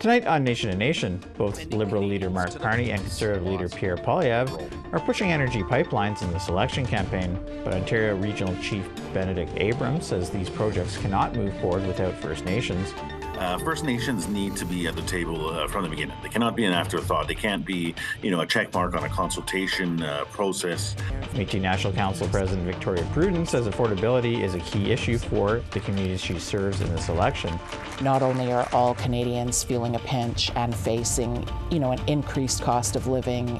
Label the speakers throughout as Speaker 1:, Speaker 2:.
Speaker 1: Tonight on Nation to Nation, both Liberal leader Mark Carney and Conservative leader Pierre Poilievre are pushing energy pipelines in this election campaign, but Ontario Regional Chief Benedict Abram says these projects cannot move forward without First Nations.
Speaker 2: First Nations need to be at the table from the beginning. They cannot be an afterthought. They can't be, a check mark on a consultation process.
Speaker 1: APTN National Council President Victoria Pruden says affordability is a key issue for the communities she serves in this election.
Speaker 3: Not only are all Canadians feeling a pinch and facing, an increased cost of living,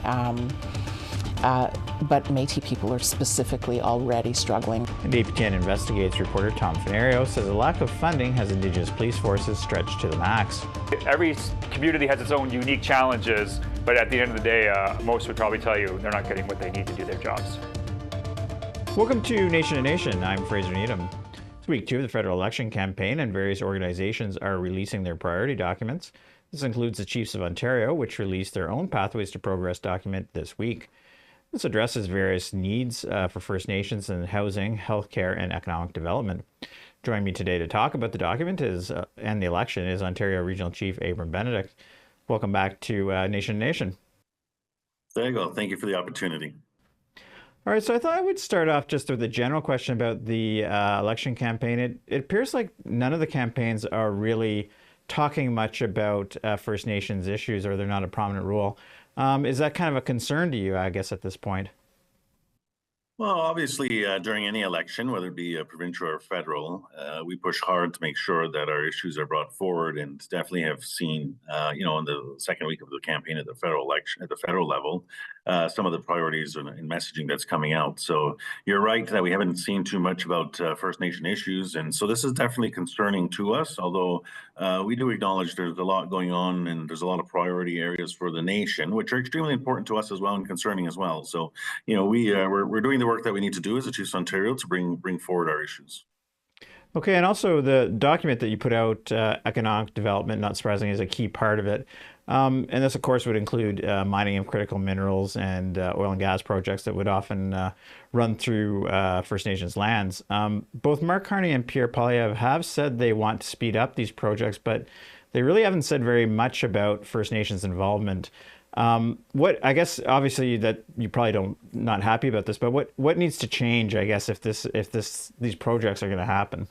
Speaker 3: but Métis people are specifically already struggling.
Speaker 1: And APTN Investigates reporter Tom Fenario says a lack of funding has Indigenous police forces stretched to the max.
Speaker 4: Every community has its own unique challenges, but at the end of the day, most would probably tell you they're not getting what they need to do their jobs.
Speaker 1: Welcome to Nation to Nation. I'm Fraser Needham. It's week 2 of the federal election campaign, and various organizations are releasing their priority documents. This includes the Chiefs of Ontario, which released their own Pathways to Progress document this week. This addresses various needs for First Nations in housing, healthcare, and economic development. Joining me today to talk about the document and the election is Ontario Regional Chief Abram Benedict. Welcome back to Nation to Nation.
Speaker 2: There you go. Thank you for the opportunity.
Speaker 1: All right, so I thought I would start off just with a general question about the election campaign. It appears like none of the campaigns are really talking much about First Nations issues, or they're not a prominent role. Is that kind of a concern to you, I guess, at this point?
Speaker 2: Well, obviously, during any election, whether it be provincial or federal, we push hard to make sure that our issues are brought forward, and definitely have seen, in the second week of the campaign at the federal election, at the federal level, some of the priorities and messaging that's coming out. So you're right that we haven't seen too much about First Nation issues, and so this is definitely concerning to us. Although we do acknowledge there's a lot going on, and there's a lot of priority areas for the nation, which are extremely important to us as well and concerning as well. So we're doing the work that we need to do as the Chiefs of Ontario to bring forward our issues.
Speaker 1: Okay, and also the document that you put out, economic development, not surprisingly, is a key part of it. And this, of course, would include mining of critical minerals and oil and gas projects that would often run through First Nations lands. Both Mark Carney and Pierre Poilievre have said they want to speed up these projects, but they really haven't said very much about First Nations involvement. What, I guess, obviously that you probably not happy about this, but what needs to change, I guess, if these projects are going to happen?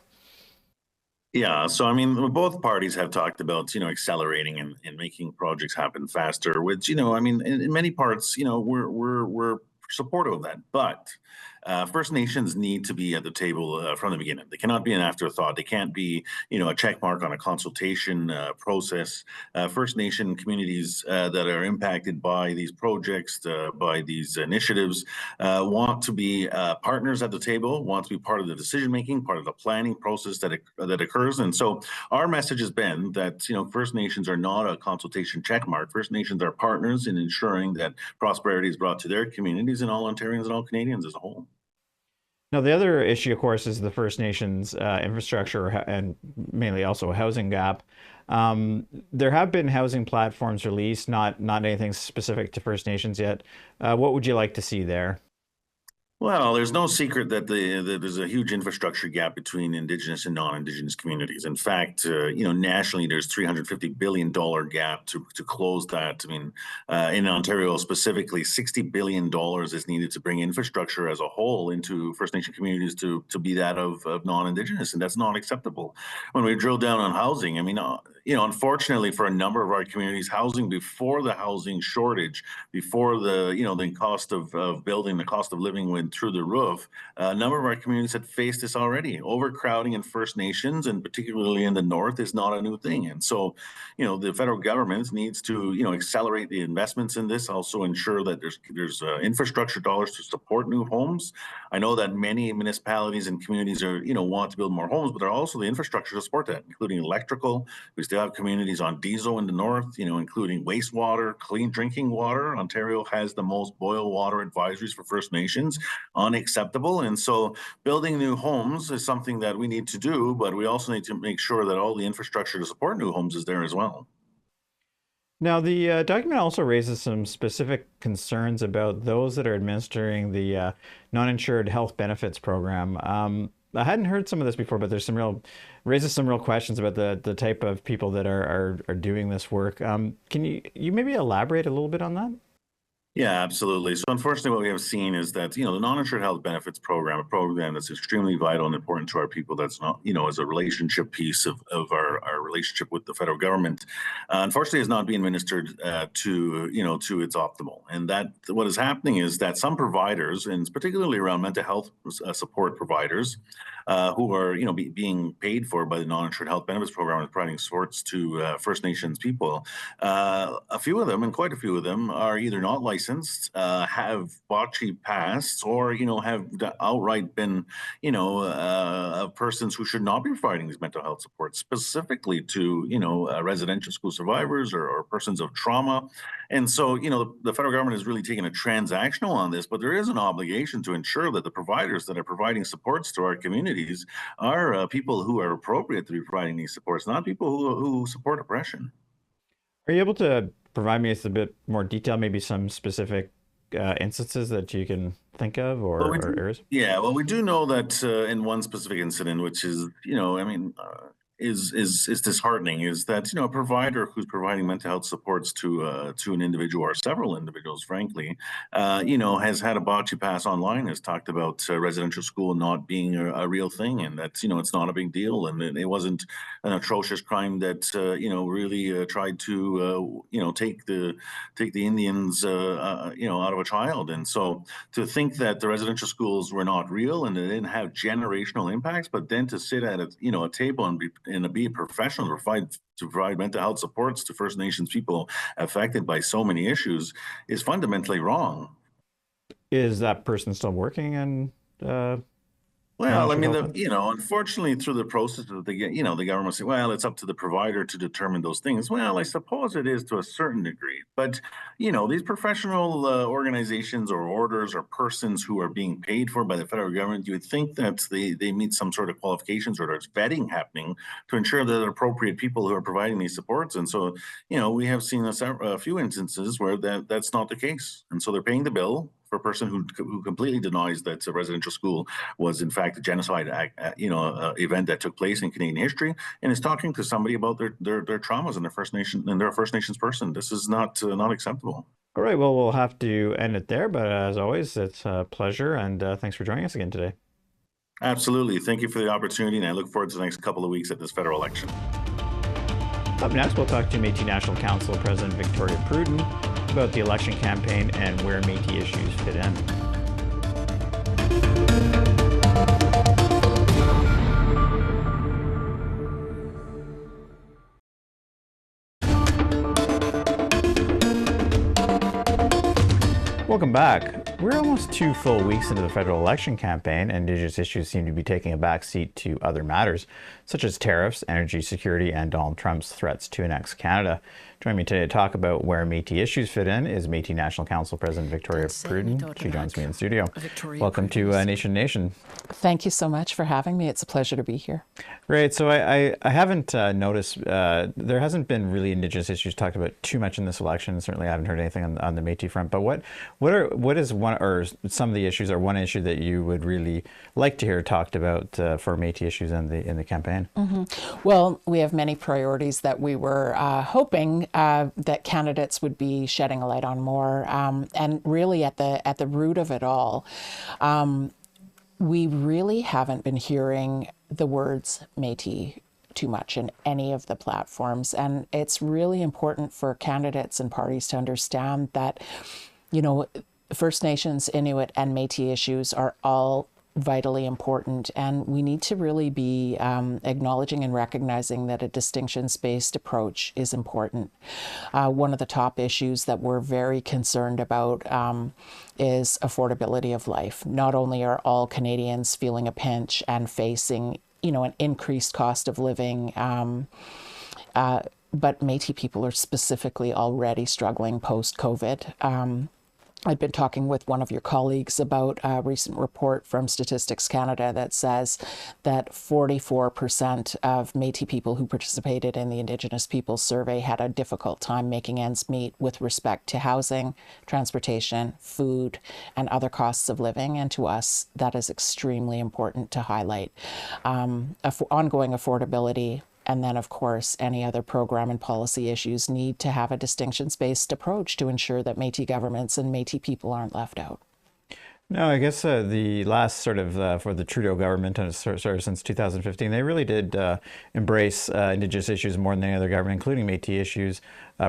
Speaker 2: Yeah, so both parties have talked about accelerating and making projects happen faster. Which in many parts we're supportive of that, but First Nations need to be at the table from the beginning. They cannot be an afterthought. They can't be, a check mark on a consultation process. First Nation communities that are impacted by these projects, by these initiatives, want to be partners at the table, want to be part of the decision-making, part of the planning process that occurs. And so our message has been that, First Nations are not a consultation check mark. First Nations are partners in ensuring that prosperity is brought to their communities and all Ontarians and all Canadians as a whole.
Speaker 1: Now, the other issue, of course, is the First Nations infrastructure and mainly also a housing gap. There have been housing platforms released, not anything specific to First Nations yet. What would you like to see there?
Speaker 2: Well, there's no secret that there's a huge infrastructure gap between Indigenous and non-Indigenous communities. In fact, nationally, there's $350 billion gap to close that. In Ontario specifically, $60 billion is needed to bring infrastructure as a whole into First Nation communities to be that of non-Indigenous, and that's not acceptable. When we drill down on housing, unfortunately for a number of our communities, housing before the housing shortage, before the cost of building, the cost of living went through the roof, a number of our communities had faced this already. Overcrowding in First Nations, and particularly in the North, is not a new thing. And so, the federal government needs to, accelerate the investments in this, also ensure that there's infrastructure dollars to support new homes. I know that many municipalities and communities are, want to build more homes, but there are also the infrastructure to support that, including electrical. We still have communities on diesel in the North, including wastewater, clean drinking water. Ontario has the most boil water advisories for First Nations. Unacceptable. And so building new homes is something that we need to do, but we also need to make sure that all the infrastructure to support new homes is there as well.
Speaker 1: Now, the document also raises some specific concerns about those that are administering the non-insured health benefits program. I hadn't heard some of this before, but there's raises some real questions about the type of people that are doing this work. Can you maybe elaborate a little bit on that?
Speaker 2: Yeah, absolutely. So unfortunately, what we have seen is that, the non-insured health benefits program, a program that's extremely vital and important to our people, that's not, as a relationship piece of our relationship with the federal government, unfortunately is not being administered to its optimal. And that what is happening is that some providers, and particularly around mental health support providers, who are, being paid for by the non-insured health benefits program and providing supports to First Nations people, a few of them, and quite a few of them, are either not licensed, have botchy pasts, or have outright been persons who should not be providing these mental health supports, specifically to residential school survivors or persons of trauma. And so the federal government is really taking a transactional on this, but there is an obligation to ensure that the providers that are providing supports to our communities are people who are appropriate to be providing these supports, not people who support oppression.
Speaker 1: Are you able to provide me with a bit more detail, maybe some specific instances that you can think of, or areas?
Speaker 2: Yeah, well, we do know that in one specific incident, which is, is disheartening, is that a provider who's providing mental health supports to an individual, or several individuals, frankly, has had a botchy pass online, has talked about residential school not being a real thing, and that it's not a big deal, and it wasn't an atrocious crime that really tried to take the Indians out of a child. And so to think that the residential schools were not real and they didn't have generational impacts, but then to sit at a table and be a professional to provide mental health supports to First Nations people affected by so many issues is fundamentally wrong.
Speaker 1: Is that person still working in
Speaker 2: Well, I mean,
Speaker 1: non-insured health?
Speaker 2: unfortunately, through the process that they get, the government say, well, it's up to the provider to determine those things. Well, I suppose it is to a certain degree, but these professional organizations or orders or persons who are being paid for by the federal government, you would think that they meet some sort of qualifications, or there's vetting happening to ensure that appropriate people who are providing these supports. And so, we have seen a few instances where that's not the case, and so they're paying the bill for a person who completely denies that a residential school was in fact a genocide event that took place in Canadian history, and is talking to somebody about their traumas and their First Nations person. This is not acceptable.
Speaker 1: All right, well, we'll have to end it there, but as always, it's a pleasure, and thanks for joining us again today.
Speaker 2: Absolutely. Thank you for the opportunity, and I look forward to the next couple of weeks at this federal election.
Speaker 1: Up next, we'll talk to Métis National Council President Victoria Pruden about the election campaign and where Métis issues fit in. Welcome back. We're almost 2 full weeks into the federal election campaign, and Indigenous issues seem to be taking a back seat to other matters, such as tariffs, energy security, and Donald Trump's threats to annex Canada. Joining me today to talk about where Métis issues fit in is Métis National Council President Victoria Pruden. She joins me in the studio. Welcome to Nation Nation.
Speaker 3: Thank you so much for having me. It's a pleasure to be here.
Speaker 1: Great. So I haven't noticed, there hasn't been really Indigenous issues talked about too much in this election. Certainly I haven't heard anything on the Métis front. But what is one, or some of the issues, or one issue that you would really like to hear talked about for Métis issues in the campaign?
Speaker 3: Mm-hmm. Well, we have many priorities that we were hoping that candidates would be shedding a light on more, and really at the root of it all, we really haven't been hearing the words Métis too much in any of the platforms, and it's really important for candidates and parties to understand that, First Nations, Inuit, and Métis issues are all vitally important, and we need to really be acknowledging and recognizing that a distinctions-based approach is important. One of the top issues that we're very concerned about is affordability of life. Not only are all Canadians feeling a pinch and facing, an increased cost of living, but Métis people are specifically already struggling post-COVID. I'd been talking with one of your colleagues about a recent report from Statistics Canada that says that 44% of Métis people who participated in the Indigenous Peoples Survey had a difficult time making ends meet with respect to housing, transportation, food, and other costs of living. And to us, that is extremely important to highlight. Ongoing affordability, and then, of course, any other program and policy issues need to have a distinctions-based approach to ensure that Métis governments and Métis people aren't left out.
Speaker 1: No, I guess the last sort of for the Trudeau government, and sort of since 2015, they really did embrace Indigenous issues more than any other government, including Métis issues.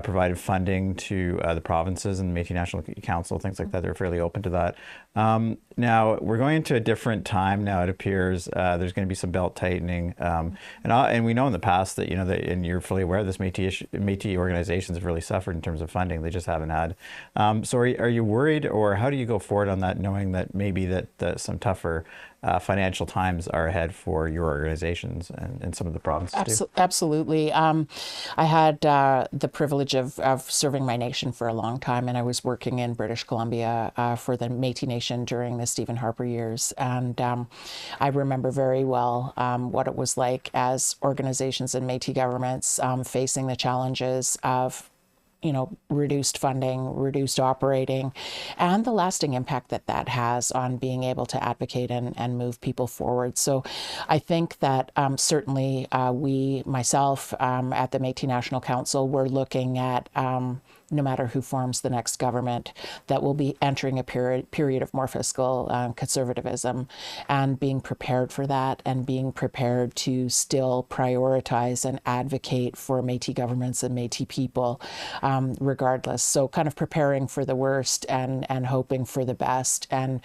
Speaker 1: Provided funding to the provinces and the Métis National Council, things like that. They're fairly open to that. Now we're going into a different time. Now it appears there's going to be some belt tightening, and we know in the past that and you're fully aware of this. Métis organizations have really suffered in terms of funding. They just haven't had. So are you worried, or how do you go forward on that, knowing that maybe that some tougher financial times are ahead for your organizations and some of the provinces too?
Speaker 3: Absolutely. I had the privilege of serving my nation for a long time, and I was working in British Columbia for the Métis Nation during the Stephen Harper years. And I remember very well what it was like as organizations and Métis governments facing the challenges of reduced funding, reduced operating, and the lasting impact that has on being able to advocate and move people forward. So I think that certainly myself at the Métis National Council, we're looking at no matter who forms the next government, that will be entering a period of more fiscal conservatism, and being prepared for that, and being prepared to still prioritize and advocate for Métis governments and Métis people regardless. So kind of preparing for the worst and hoping for the best, and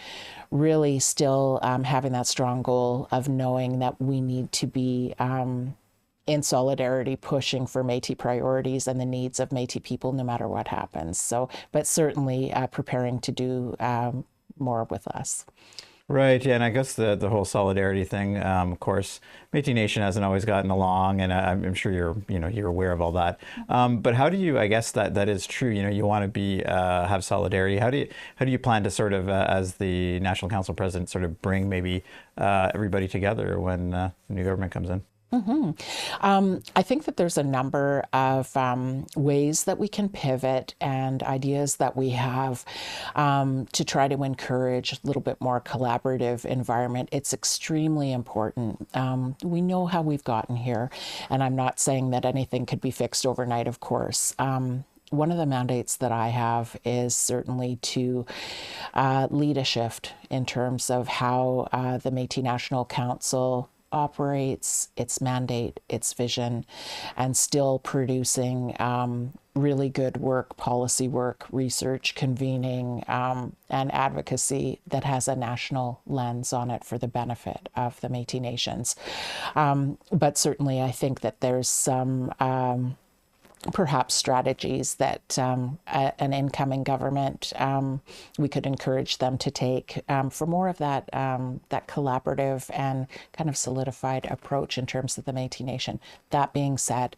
Speaker 3: really still having that strong goal of knowing that we need to be in solidarity, pushing for Métis priorities and the needs of Métis people, no matter what happens. So, but certainly preparing to do more with less.
Speaker 1: Right, yeah, and I guess the whole solidarity thing. Of course, Métis Nation hasn't always gotten along, and I'm sure you're aware of all that. But how do you? I guess that is true. You want to be have solidarity. How do you plan to sort of, as the National Council president, sort of bring maybe everybody together when the new government comes in?
Speaker 3: I think that there's a number of ways that we can pivot, and ideas that we have to try to encourage a little bit more collaborative environment. It's extremely important. We know how we've gotten here, and I'm not saying that anything could be fixed overnight, of course. One of the mandates that I have is certainly to lead a shift in terms of how the Métis National Council operates, its mandate, its vision, and still producing really good work, policy work, research, convening, and advocacy that has a national lens on it for the benefit of the Métis nations. But certainly I think that there's some perhaps strategies that an incoming government, we could encourage them to take for more of that collaborative and kind of solidified approach in terms of the Métis Nation. That being said,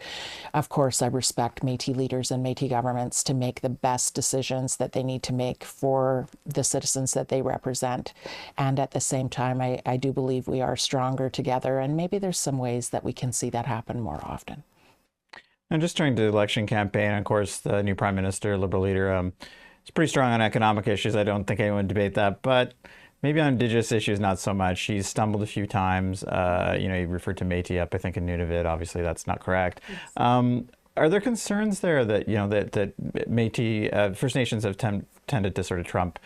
Speaker 3: of course, I respect Métis leaders and Métis governments to make the best decisions that they need to make for the citizens that they represent. And at the same time, I do believe we are stronger together, and maybe there's some ways that we can see that happen more often.
Speaker 1: And just during the election campaign, of course, the new Prime Minister, Liberal leader, is pretty strong on economic issues. I don't think anyone would debate that, but maybe on Indigenous issues, not so much. She's stumbled a few times. You referred to Métis up, I think, in Nunavut. Obviously, that's not correct. Are there concerns there that that Métis First Nations have tended to sort of trump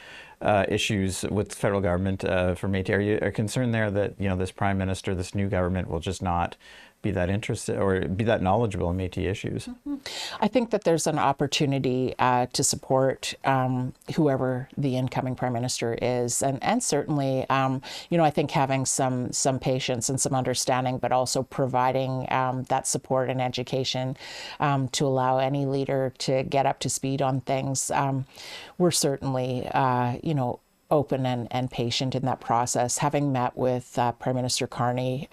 Speaker 1: issues with the federal government for Métis? Are you concerned there that this Prime Minister, this new government, will just not be that interested or be that knowledgeable in Métis issues?
Speaker 3: I think that there's an opportunity to support whoever the incoming Prime Minister is, and certainly, I think having some patience and some understanding, but also providing that support and education to allow any leader to get up to speed on things. We're certainly, open and patient in that process. Having met with Prime Minister Carney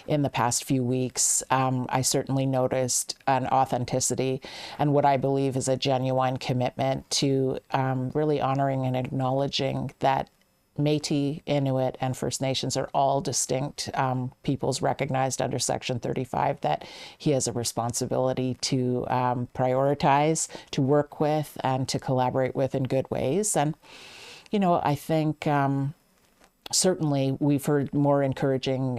Speaker 3: in the past few weeks, I certainly noticed an authenticity and what I believe is a genuine commitment to really honoring and acknowledging that Métis, Inuit, and First Nations are all distinct peoples recognized under Section 35, that he has a responsibility to prioritize, to work with, and to collaborate with in good ways. And, I think certainly we've heard more encouraging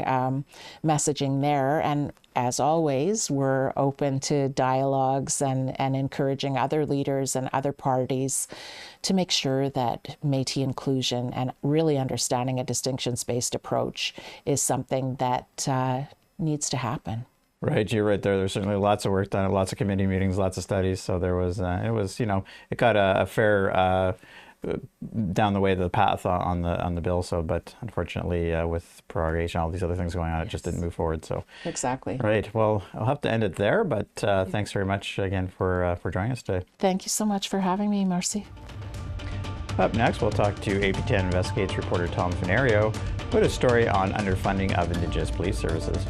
Speaker 3: messaging there. And as always, we're open to dialogues and encouraging other leaders and other parties to make sure that Métis inclusion and really understanding a distinctions-based approach is something that needs to happen.
Speaker 1: Right, you're right there. There's certainly lots of work done, lots of committee meetings, lots of studies. So there was, it got a fair down the way of the path on the bill. So, but unfortunately, with prorogation, all these other things going on, it just didn't move forward. So
Speaker 3: exactly.
Speaker 1: Right. Well, I'll have to end it there. But thanks very much again for joining us today.
Speaker 3: Thank you so much for having me, Marcy.
Speaker 1: Up next, we'll talk to APTN Investigates reporter Tom Fenario with a story on underfunding of Indigenous police services.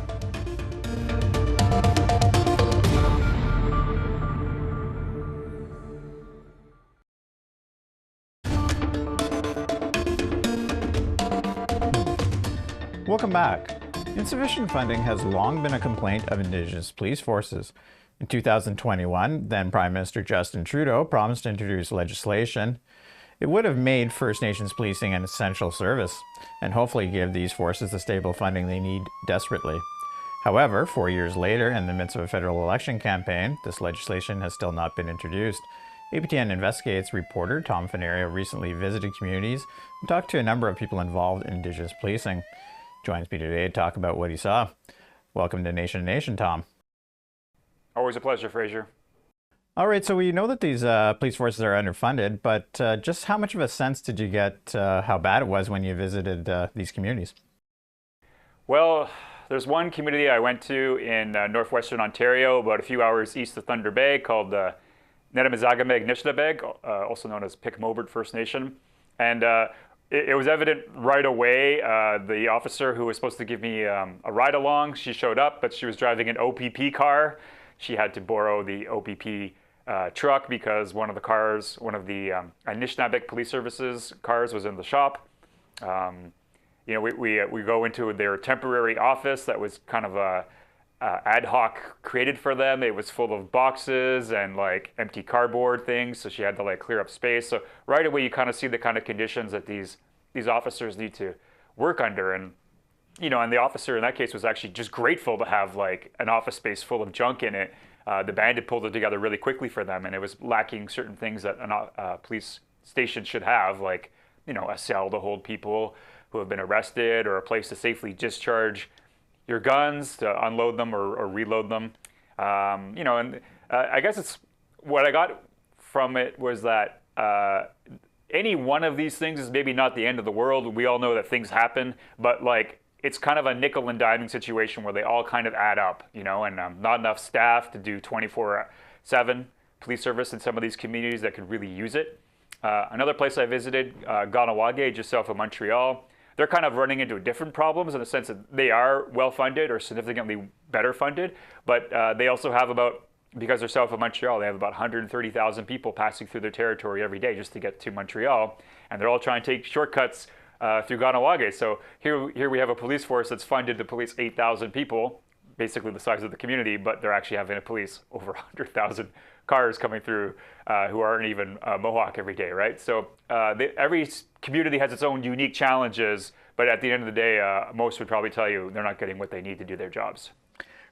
Speaker 1: Welcome back. Insufficient funding has long been a complaint of Indigenous police forces. In 2021, then Prime Minister Justin Trudeau promised to introduce legislation. It would have made First Nations policing an essential service and hopefully give these forces the stable funding they need desperately. However, 4 years later, in the midst of a federal election campaign, this legislation has still not been introduced. APTN Investigates reporter Tom Fenario recently visited communities and talked to a number of people involved in Indigenous policing. Joins me today to talk about what he saw. Welcome to Nation to Nation, Tom.
Speaker 4: Always a pleasure, Fraser.
Speaker 1: All right, so we know that these police forces are underfunded, but just how much of a sense did you get how bad it was when you visited these communities?
Speaker 4: Well, there's one community I went to in northwestern Ontario, about a few hours east of Thunder Bay, called Nedamizagame Nishnabeg, also known as Pic-Mobert First Nation. And it was evident right away. The officer who was supposed to give me a ride along, she showed up, but she was driving an OPP car. She had to borrow the OPP truck because one of the Anishinaabe Police Services cars was in the shop. We go into their temporary office that was kind of ad hoc created for them. It was full of boxes and like empty cardboard things, so she had to like clear up space. So right away you kind of see the kind of conditions that these officers need to work under. And and the officer in that case was actually just grateful to have like an office space full of junk in it. The band had pulled it together really quickly for them, and it was lacking certain things that a police station should have, like a cell to hold people who have been arrested, or a place to safely discharge your guns, to unload them or reload them. I guess it's what I got from it was that any one of these things is maybe not the end of the world. We all know that things happen, but like it's kind of a nickel and diming situation where they all kind of add up, and not enough staff to do 24/7 police service in some of these communities that could really use it. Another place I visited, Ganawage, just south of Montreal, they're kind of running into different problems in the sense that they are well funded or significantly better funded, but they also have because they're south of Montreal, they have about 130,000 people passing through their territory every day just to get to Montreal, and they're all trying to take shortcuts through Ganawage. So here we have a police force that's funded to police 8,000 people, basically the size of the community, but they're actually having to police over 100,000 cars coming through who aren't even Mohawk every day, right? So every community has its own unique challenges, but at the end of the day, most would probably tell you they're not getting what they need to do their jobs.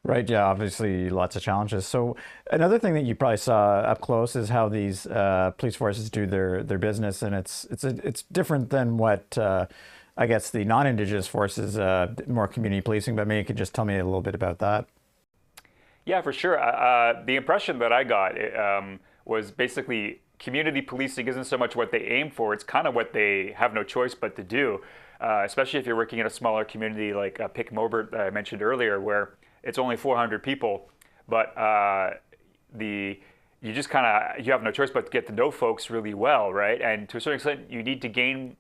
Speaker 1: Right, yeah, obviously lots of challenges. So another thing that you probably saw up close is how these police forces do their business, and it's different than what I guess the non-Indigenous forces, more community policing, but maybe you could just tell me a little bit about that.
Speaker 4: Yeah, for sure. The impression that I got was basically community policing isn't so much what they aim for, it's kind of what they have no choice but to do, especially if you're working in a smaller community like Pic-Mobert that I mentioned earlier, where it's only 400 people, but you have no choice but to get to know folks really well, right? And to a certain extent, you need to gain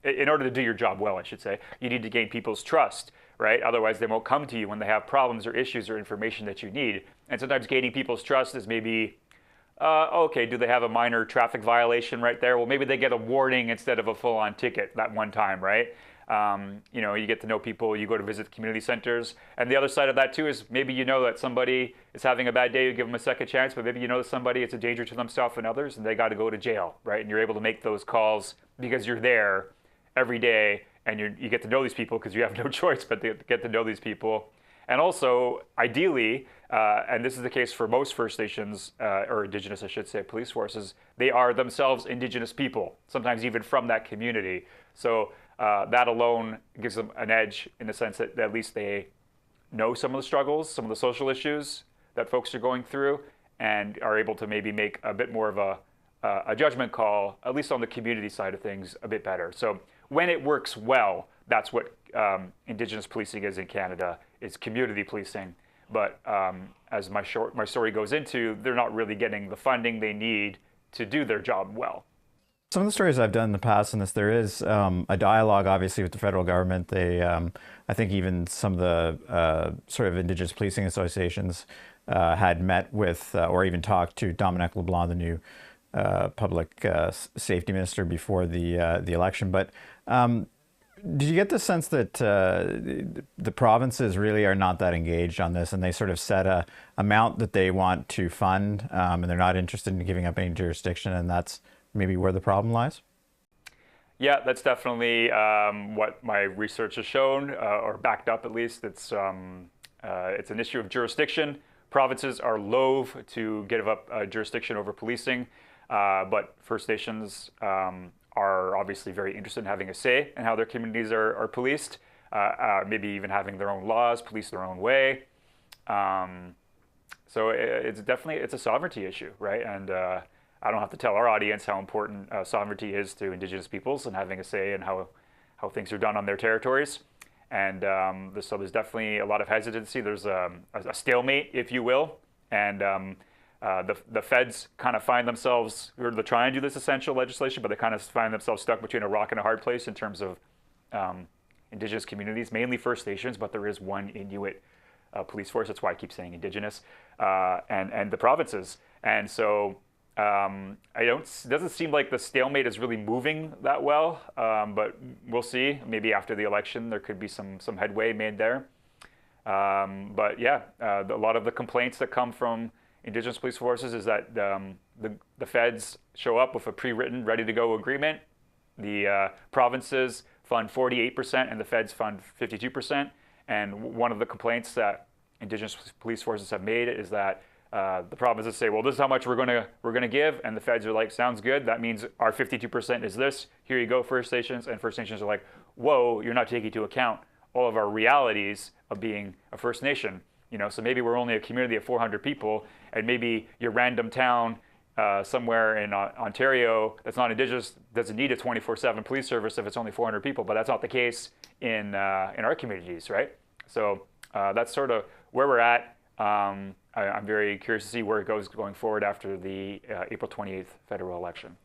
Speaker 4: in order to do your job well, I should say, you need to gain people's trust, right? Otherwise, they won't come to you when they have problems or issues or information that you need. And sometimes gaining people's trust is maybe, okay, do they have a minor traffic violation right there? Well, maybe they get a warning instead of a full-on ticket that one time, right? You get to know people, you go to visit community centers. And the other side of that too is maybe you know that somebody is having a bad day, you give them a second chance, but maybe you know that somebody is a danger to themselves and others and they got to go to jail, right? And you're able to make those calls because you're there every day and you get to know these people because you have no choice but to get to know these people. And also, ideally, and this is the case for most First Nations, or Indigenous, I should say, police forces, they are themselves Indigenous people, sometimes even from that community. So that alone gives them an edge in the sense that at least they know some of the struggles, some of the social issues that folks are going through, and are able to maybe make a bit more of a judgment call, at least on the community side of things, a bit better. So when it works well, that's what Indigenous policing is in Canada, is community policing. But as my story goes into, they're not really getting the funding they need to do their job well.
Speaker 1: Some of the stories I've done in the past on this, there is a dialogue, obviously, with the federal government. They, I think even some of the sort of Indigenous policing associations had met with or even talked to Dominic LeBlanc, the new public safety minister, before the election. But did you get the sense that the provinces really are not that engaged on this, and they sort of set a amount that they want to fund, and they're not interested in giving up any jurisdiction, and that's maybe where the problem lies?
Speaker 4: Yeah, that's definitely what my research has shown, or backed up at least. It's an issue of jurisdiction. Provinces are loath to give up jurisdiction over policing, but First Nations are obviously very interested in having a say in how their communities are policed, maybe even having their own laws, police their own way. So it's a sovereignty issue, right? And I don't have to tell our audience how important sovereignty is to Indigenous peoples and having a say in how things are done on their territories. And so there's definitely a lot of hesitancy. There's a stalemate, if you will. And the feds kind of find themselves, they're trying to do this essential legislation, but they kind of find themselves stuck between a rock and a hard place in terms of Indigenous communities, mainly First Nations, but there is one Inuit police force. That's why I keep saying Indigenous, and the provinces. And so it doesn't seem like the stalemate is really moving that well, but we'll see. Maybe after the election, there could be some headway made there. But yeah, a lot of the complaints that come from Indigenous police forces is that the feds show up with a pre-written, ready-to-go agreement. The provinces fund 48% and the feds fund 52%. And one of the complaints that Indigenous police forces have made is that the provinces say, well, this is how much we're gonna give, and the feds are like, sounds good. That means our 52% is this. Here you go, First Nations. And First Nations are like, whoa, you're not taking into account all of our realities of being a First Nation. So maybe we're only a community of 400 people, and maybe your random town somewhere in Ontario that's not Indigenous doesn't need a 24/7 police service if it's only 400 people. But that's not the case in our communities, right? So that's sort of where we're at. I'm very curious to see where it goes going forward after the April 28th federal election.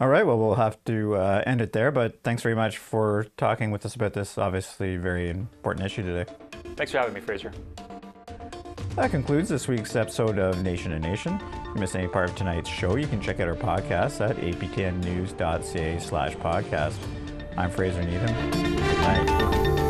Speaker 1: All right, well, we'll have to end it there, but thanks very much for talking with us about this obviously very important issue today.
Speaker 4: Thanks for having me, Fraser.
Speaker 1: That concludes this week's episode of Nation to Nation. If you missed any part of tonight's show, you can check out our podcast at aptnnews.ca/podcast. I'm Fraser Needham. Good night.